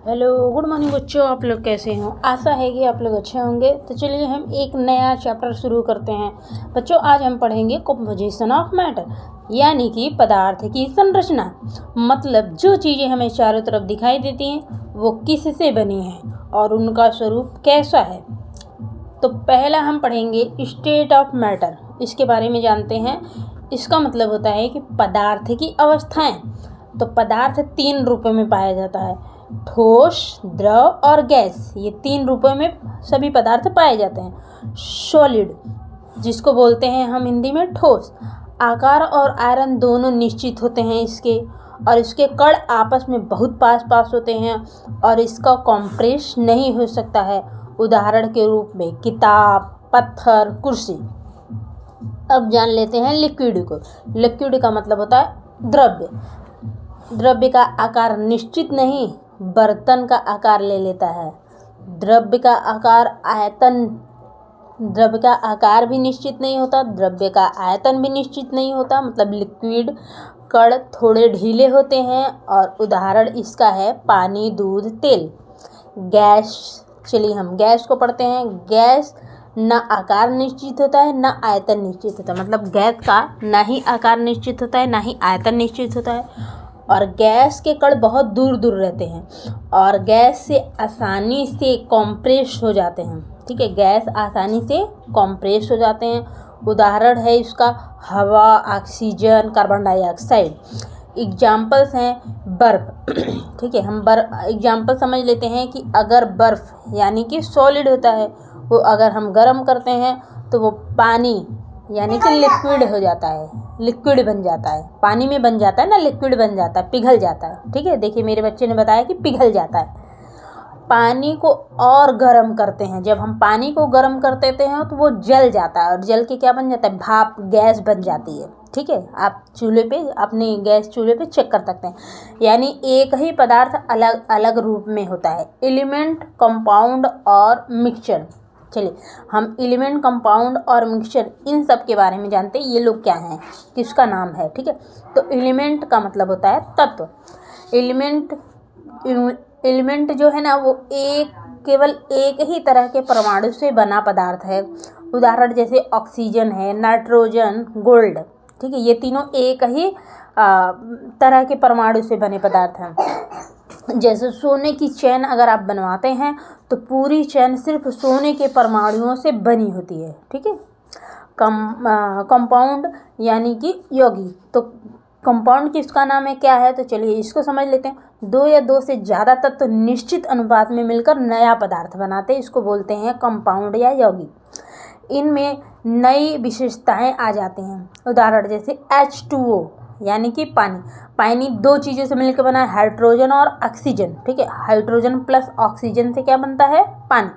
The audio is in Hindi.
हेलो, गुड मॉर्निंग बच्चों। आप लोग कैसे हो? आशा है कि आप लोग अच्छे होंगे। तो चलिए हम एक नया चैप्टर शुरू करते हैं। बच्चों, आज हम पढ़ेंगे कंपोजिशन ऑफ मैटर, यानी कि पदार्थ की संरचना। मतलब जो चीज़ें हमें चारों तरफ दिखाई देती हैं वो किससे बनी हैं और उनका स्वरूप कैसा है। तो पहला हम पढ़ेंगे स्टेट ऑफ मैटर। इसके बारे में जानते हैं। इसका मतलब होता है कि पदार्थ की अवस्थाएं। तो पदार्थ 3 रूपों में पाया जाता है, ठोस, द्रव और गैस। ये 3 रूपों में सभी पदार्थ पाए जाते हैं। सॉलिड, जिसको बोलते हैं हम हिंदी में ठोस, आकार और आयरन दोनों निश्चित होते हैं इसके, और इसके कण आपस में बहुत पास पास होते हैं और इसका कॉम्प्रेस नहीं हो सकता है। उदाहरण के रूप में किताब, पत्थर, कुर्सी। अब जान लेते हैं लिक्विड को। लिक्विड का मतलब होता है द्रव्य। द्रव्य का आकार निश्चित नहीं, बर्तन का आकार ले लेता है। द्रव्य का आकार भी निश्चित नहीं होता, द्रव्य का आयतन भी निश्चित नहीं होता। मतलब लिक्विड कण थोड़े ढीले होते हैं और उदाहरण इसका है पानी, दूध, तेल। गैस, चलिए हम गैस को पढ़ते हैं। गैस ना आकार निश्चित होता है ना आयतन निश्चित होता है। मतलब गैस का ना ही आकार निश्चित होता है ना ही आयतन निश्चित होता है। और गैस के कण बहुत दूर दूर रहते हैं और गैस से आसानी से कॉम्प्रेस हो जाते हैं। ठीक है, गैस आसानी से कॉम्प्रेस हो जाते हैं। उदाहरण है इसका हवा, ऑक्सीजन, कार्बन डाइऑक्साइड। एग्जाम्पल्स हैं बर्फ। ठीक है, हम एग्जाम्पल समझ लेते हैं कि अगर बर्फ़ यानी कि सॉलिड होता है, वो अगर हम गर्म करते हैं तो वो पानी यानी कि लिक्विड हो जाता है, लिक्विड बन जाता है। पानी में बन जाता है ना, लिक्विड बन जाता है, पिघल जाता है। ठीक है, देखिए मेरे बच्चे ने बताया कि पिघल जाता है। पानी को और गर्म करते हैं, जब हम पानी को गर्म कर देते हैं तो वो जल जाता है और जल के क्या बन जाता है, भाप, गैस बन जाती है। ठीक है, आप चूल्हे पे, अपने गैस चूल्हे पे चेक कर सकते हैं। यानी एक ही पदार्थ अलग अलग रूप में होता है, एलिमेंट, कंपाउंड और मिक्सचर। चलिए हम एलिमेंट, कंपाउंड और मिक्सचर इन सब के बारे में जानते हैं। ये लोग क्या हैं, किसका नाम है। ठीक है, तो एलिमेंट का मतलब होता है तत्व। एलिमेंट जो है ना वो केवल एक ही तरह के परमाणु से बना पदार्थ है। उदाहरण जैसे ऑक्सीजन है, नाइट्रोजन, गोल्ड। ठीक है, ये तीनों एक ही तरह के परमाणु से बने पदार्थ हैं। जैसे सोने की चैन अगर आप बनवाते हैं तो पूरी चैन सिर्फ सोने के परमाणुओं से बनी होती है। ठीक है, कंपाउंड यानी कि यौगिक। तो कंपाउंड किसका नाम है, क्या है, तो चलिए इसको समझ लेते हैं। 2 या 2 से ज़्यादा तत्व निश्चित अनुपात में मिलकर नया पदार्थ बनाते हैं, इसको बोलते हैं कंपाउंड या यौगिक। इनमें नई विशेषताएं आ जाती हैं। उदाहरण जैसे H2O यानी कि पानी। पानी 2 चीज़ों से मिलकर बना है, हाइड्रोजन और ऑक्सीजन। ठीक है, हाइड्रोजन प्लस ऑक्सीजन से क्या बनता है, पानी।